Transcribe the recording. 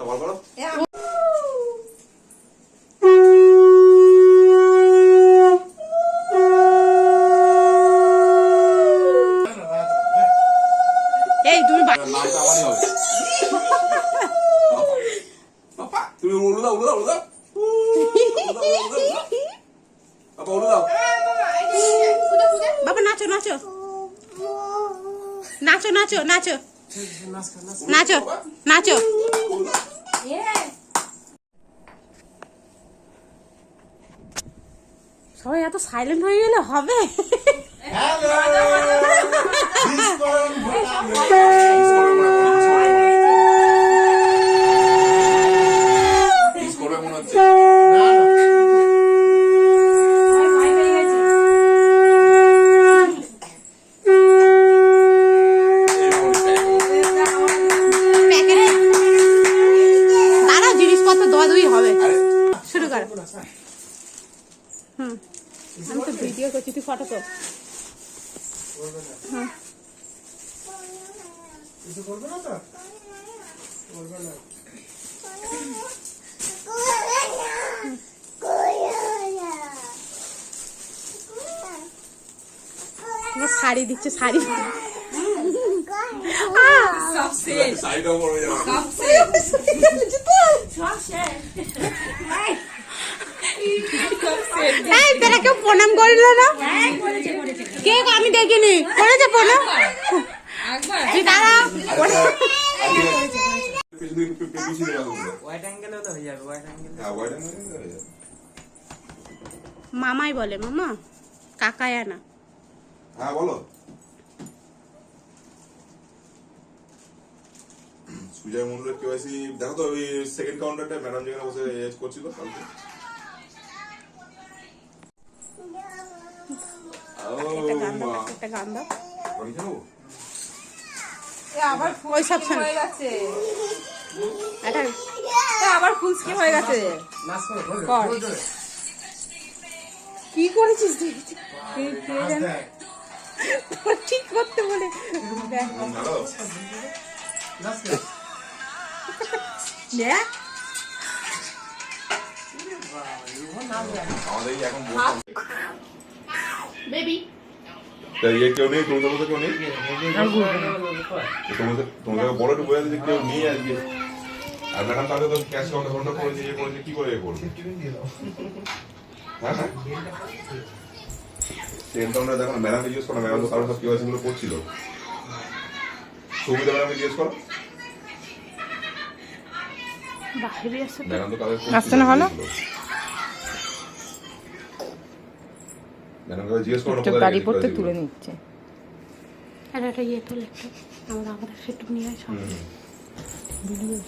তো বল করো এই তুমি নামটা আমারই হবে পাপা তুমি উড়ু দাও পাপা উড়ু দাও বাবা নাচো নাচো নাচো নাচো নাচো নাচো নাচো সবাই এত সাইলেন্ট হয়ে গেলে হবে? শুরু কর। আমি তো ভিডিও করছি, তুই ফটো তো। শাড়ি দিচ্ছে, শাড়ি কেউ প্রণাম করল না? কে? আমি দেখিনি। করেছে প্রণাম? মামাই বলে, মামা কাকায়া না। হ্যাঁ বলো। সুজয় মন্ডলের কেওয়াইসি দেখো তো, ওই সেকেন্ড কাউন্টারটা ম্যাডাম যেখানে বসে এজ করছিল কালকে। একটা গান দাও। আবার ওই সব হয়ে গেছে, এটা আবার ফুল স্কিম হয়ে গেছে। কর, কি করেছিস ঠিক করতে বলে বেবি কেউ নেই তোমাদের মধ্যে, কেউ নেই তোমাদের বড় একটু বোঝা যে কেউ নেই আজকে। আর ম্যাডাম তাহলে তো ক্যাশ কাউন্টার করেছে, ইয়ে করেছে, কি করে করবে? হ্যাঁ হ্যাঁ, সেকেন্ড কাউন্টার দেখো না, ম্যাডামকে জিজ্ঞেস করো, ম্যাডাম তো কারো সব কেওয়াইসি গুলো করছিল। সুবিধা ম্যাডামকে জিজ্ঞেস করো, ম্যাডাম তো কারো আসছে না হলো। ম্যাডামকে জিজ্ঞেস করো গাড়ি পড়তে তুলে নিচ্ছে। আর একটা ইয়ে তো লেখা আমরা আবার সেটু নিয়ে আসো ভিডিও।